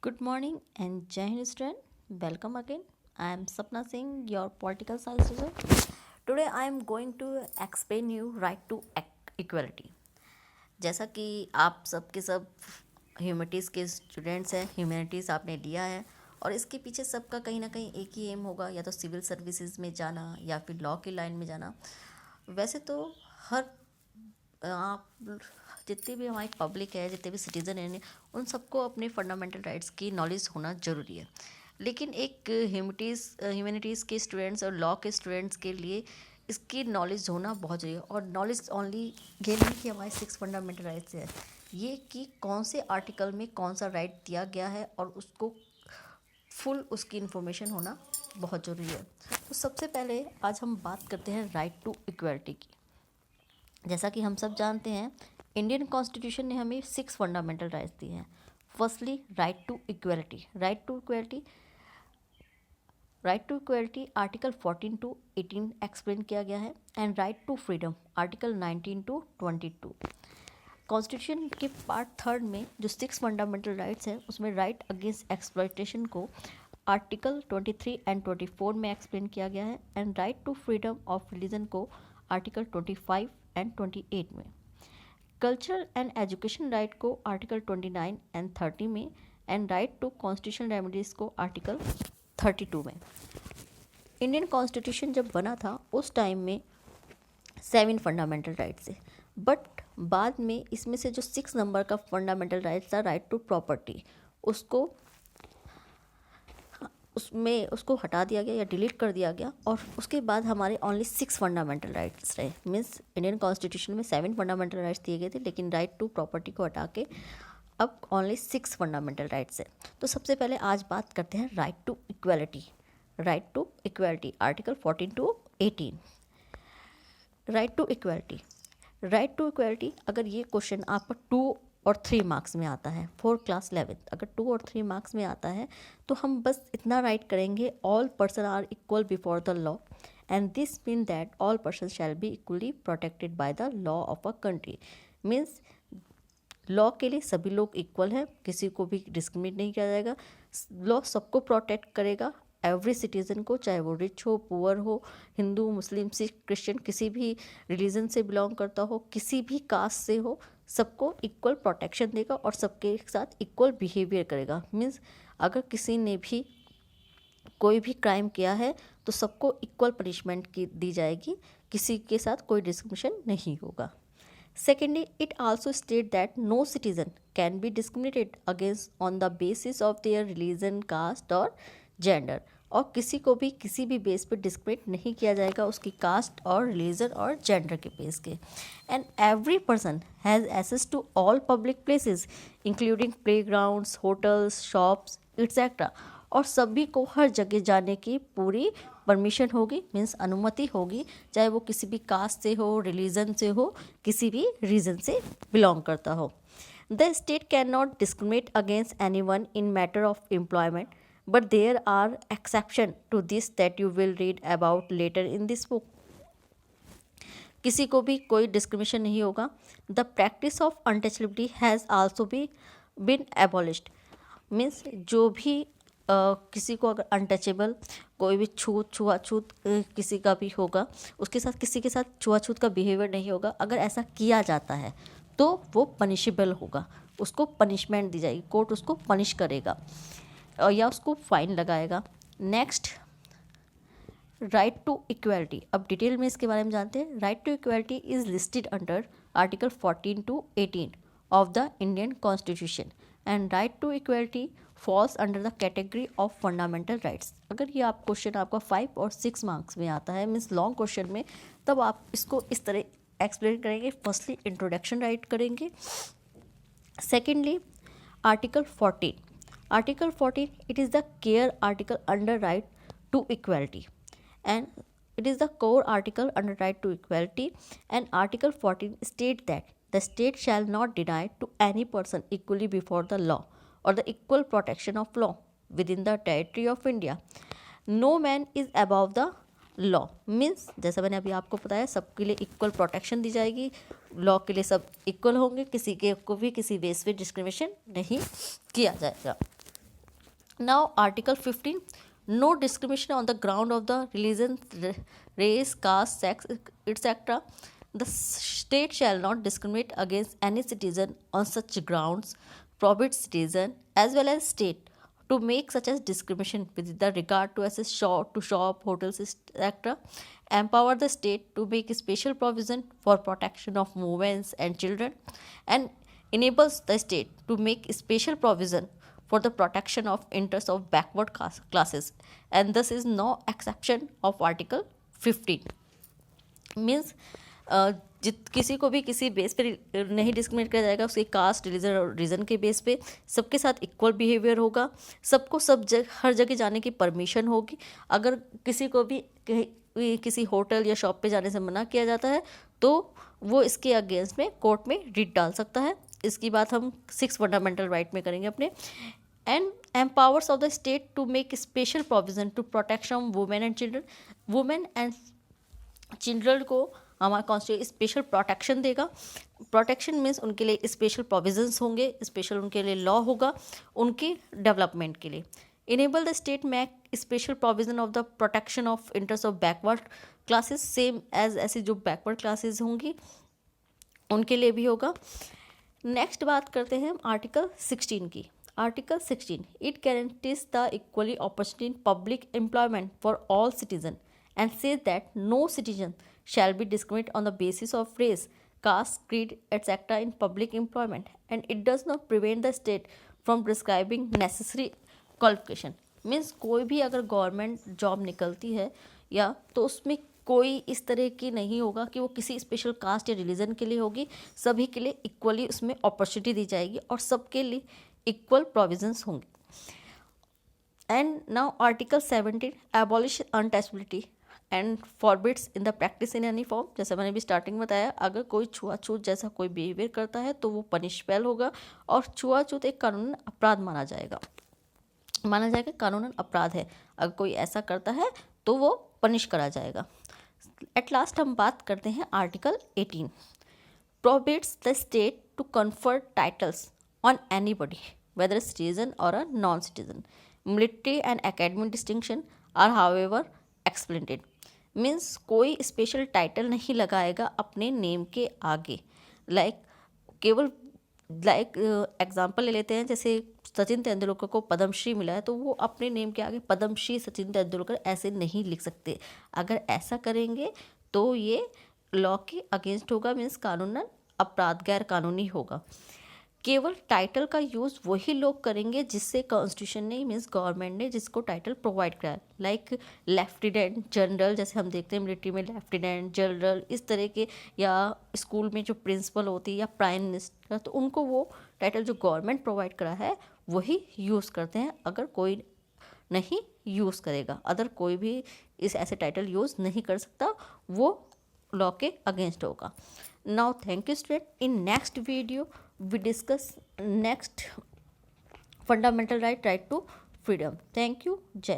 Good morning and Jai Hind student. Welcome again. I am Sapna Singh, your political science teacher. Today I am going to explain you right to equality. जैसा कि आप सब के सब humanities के students हैं, humanities आपने लिया है और इसके पीछे सबका कहीं ना कहीं एक ही एम होगा, या तो सिविल सर्विसेज में जाना या फिर लॉ की लाइन में जाना। वैसे तो हर आप जितनी भी हमारी पब्लिक है, जितने भी सिटीज़न हैं, उन सबको अपने फंडामेंटल राइट्स की नॉलेज होना ज़रूरी है। लेकिन एक ह्यूमैनिटीज़ के स्टूडेंट्स और लॉ के स्टूडेंट्स के लिए इसकी नॉलेज होना बहुत ज़रूरी है। और नॉलेज ओनली ये नहीं कि हमारे 6 फंडामेंटल राइट्स है, ये कि कौन से आर्टिकल में कौन सा राइट दिया गया है और उसको फुल उसकी इन्फॉर्मेशन होना बहुत ज़रूरी है। तो सबसे पहले आज हम बात करते हैं राइट टू इक्वलिटी की। जैसा कि हम सब जानते हैं, इंडियन कॉन्स्टिट्यूशन ने हमें 6 फंडामेंटल राइट्स दिए हैं। Firstly right to equality. Right to equality article 14 to 18 explain किया गया है। And right to freedom article 19 to 22। Constitution के पार्ट 3 में जो 6 फंडामेंटल राइट्स हैं, उसमें राइट अगेंस्ट एक्सप्लॉयटेशन को आर्टिकल 23 एंड 24 में एक्सप्लेन किया गया है। And right to freedom of religion को आर्टिकल 25 एंड 28 में। कल्चरल एंड एजुकेशन राइट को आर्टिकल 29 एंड 30 में। And right to constitutional remedies को आर्टिकल 32 में। इंडियन कॉन्स्टिट्यूशन जब बना था उस टाइम में 7 फंडामेंटल राइट्स थे, बट बाद में इसमें से जो 6 नंबर का फंडामेंटल राइट्स था, राइट टू प्रॉपर्टी, उसको हटा दिया गया या डिलीट कर दिया गया। और उसके बाद हमारे ओनली 6 फंडामेंटल राइट्स रहे। मीन्स इंडियन कॉन्स्टिट्यूशन में 7 फंडामेंटल राइट्स दिए गए थे, लेकिन राइट टू प्रॉपर्टी को हटा के अब ओनली 6 फंडामेंटल राइट्स है। तो सबसे पहले आज बात करते हैं right to equality. Right to equality article 14 to 18। Right to equality. Right to equality, अगर ये क्वेश्चन आपका 2 और 3 मार्क्स में आता है, 4 क्लास 11th, अगर 2 और 3 मार्क्स में आता है तो हम बस इतना राइट करेंगे, all person are equal before the law and this mean that all person shall be equally protected by the law of a country. Means law के लिए सभी लोग इक्वल हैं, किसी को भी डिस्क्रिमिनेट नहीं किया जाएगा। लॉ सबको प्रोटेक्ट करेगा, एवरी सिटीज़न को, चाहे वो रिच हो, पुअर हो, हिंदू, मुस्लिम, सिख, क्रिश्चियन, किसी भी रिलीजन से बिलोंग करता हो, किसी भी कास्ट से हो, सबको इक्वल प्रोटेक्शन देगा और सबके साथ इक्वल बिहेवियर करेगा। मीन्स अगर किसी ने भी कोई भी क्राइम किया है तो सबको इक्वल पनिशमेंट की दी जाएगी, किसी के साथ कोई डिस्क्रिमिनेशन नहीं होगा। Secondly, it also states that no citizen can be discriminated against on the basis of their religion, caste और gender। और किसी को भी किसी भी बेस पे डिस्क्रिमिनेट नहीं किया जाएगा उसकी कास्ट और रिलीजन और जेंडर के बेस के। And every person has access to all public places including playgrounds, hotels, shops etcetera. और सभी को हर जगह जाने की पूरी परमिशन होगी, मीन्स अनुमति होगी, चाहे वो किसी भी कास्ट से हो, रिलीजन से हो, किसी भी रीजन से बिलोंग करता हो। The state can not discriminate against any one in matter of employment, but there are exception to this that you will read about later in this book. किसी को भी कोई डिस्क्रिमिनेशन नहीं होगा। The practice of untouchability has also been abolished. Means जो भी किसी को अगर अनटचेबल, कोई भी छुआछूत किसी का भी होगा, उसके साथ किसी के साथ छुआछूत का बिहेवियर नहीं होगा। अगर ऐसा किया जाता है तो वो पनिशेबल होगा, उसको पनिशमेंट दी जाएगी, कोर्ट उसको पनिश करेगा या उसको फाइन लगाएगा। Next, right to equality. अब डिटेल में इसके बारे में जानते हैं। Right to equality is listed under article 14 to 18 of the Indian constitution and right to equality falls under the category of fundamental rights. अगर ये आप क्वेश्चन आपका 5 और 6 मार्क्स में आता है, मीन्स लॉन्ग क्वेश्चन में, तब आप इसको इस तरह एक्सप्लेन करेंगे। फर्स्टली इंट्रोडक्शन राइट करेंगे। Secondly article 14। Article 14 it is the care article under right to equality and it is the core article under right to equality, and article 14 state that the state shall not deny to any person equally before the law or the equal protection of law within the territory of India. No man is above the law। Means जैसा मैंने अभी आपको बताया, सबके लिए equal protection दी जाएगी, law के लिए सब इक्वल होंगे, किसी के को भी किसी बेस पे डिस्क्रिमिनेशन नहीं किया जाएगा। Now, Article 15, no discrimination on the ground of the religion, race, caste, sex, etc. The state shall not discriminate against any citizen on such grounds, prohibits citizen as well as state to make such as discrimination with the regard to access shop, hotels, etc. Empower the state to make special provision for protection of women and children, and enables the state to make special provision for the protection of interests of backward classes, and this is no exception of Article 15. Means जित किसी को भी किसी base पे नहीं discriminate किया जाएगा, उसके कास्ट, रिलीजन और रीजन के बेस पे सबके साथ इक्वल बिहेवियर होगा, सबको हर जगह जाने की परमिशन होगी। अगर किसी को भी किसी होटल या शॉप पे जाने से मना किया जाता है तो वो इसके अगेंस्ट में कोर्ट में रिट डाल सकता है। इसकी बात हम 6 फंडामेंटल राइट में करेंगे अपने। And empowers of the state to make special provision to protection women and children. Women and children को हमारा कॉन्स्टिट्यूशन स्पेशल प्रोटेक्शन देगा। प्रोटेक्शन मीन्स उनके लिए स्पेशल प्रोविजंस होंगे, स्पेशल उनके लिए लॉ होगा उनके डेवलपमेंट के लिए। Enable the state make special provision of the protection of interest of backward classes, same as ऐसी जो बैकवर्ड क्लासेस होंगी उनके लिए भी होगा। नेक्स्ट बात करते हैं हम आर्टिकल 16 की। Article 16, it guarantees the equally opportunity in public employment for all citizen and says that no citizen shall be discriminated on the basis of race, caste, creed, etc. in public employment, and it does not prevent the state from prescribing necessary qualification. Means कोई भी अगर government job निकलती है या तो उसमें कोई इस तरह की नहीं होगा कि वो किसी स्पेशल कास्ट या रिलीजन के लिए होगी, सभी के लिए इक्वली उसमें अपॉर्चुनिटी दी जाएगी और सबके लिए इक्वल प्रोविजंस होंगे। And now article 17, abolish untouchability and forbids in the practice in any form. जैसे मैंने भी स्टार्टिंग में बताया, अगर कोई छुआछूत जैसा कोई बिहेवियर करता है तो वो पनिशेबल होगा और छुआछूत एक कानूनन अपराध माना जाएगा कानूनन अपराध है। अगर कोई ऐसा करता है तो वो पनिश करा जाएगा। एट लास्ट हम बात करते हैं article 18, prohibits the state to confer titles on anybody whether citizen or a non citizen. Military and academic distinction are however explained. Means कोई स्पेशल टाइटल नहीं लगाएगा अपने नेम के आगे। केवल एग्जांपल ले लेते हैं, जैसे सचिन तेंदुलकर को पद्मश्री मिला है तो वो अपने नेम के आगे पद्मश्री सचिन तेंदुलकर ऐसे नहीं लिख सकते। अगर ऐसा करेंगे तो ये लॉ के अगेंस्ट होगा, मीन्स कानूनन अपराध, गैर कानूनी होगा। केवल टाइटल का यूज़ वही लोग करेंगे जिससे कॉन्स्टिट्यूशन ने मीन्स गवर्नमेंट ने जिसको टाइटल प्रोवाइड कराया, लाइक लेफ्टिनेंट जनरल, जैसे हम देखते हैं मिलिट्री में लेफ्टिनेंट जनरल इस तरह के, या स्कूल में जो प्रिंसिपल होती है या प्राइम मिनिस्टर, तो उनको वो टाइटल जो गवर्नमेंट प्रोवाइड करा है वही यूज़ करते हैं। अगर कोई नहीं यूज़ करेगा, अदर कोई भी इस ऐसे टाइटल यूज़ नहीं कर सकता, वो लॉ के अगेंस्ट होगा। Now thank you student, in next video we discuss next fundamental right to freedom. Thank you. Jai.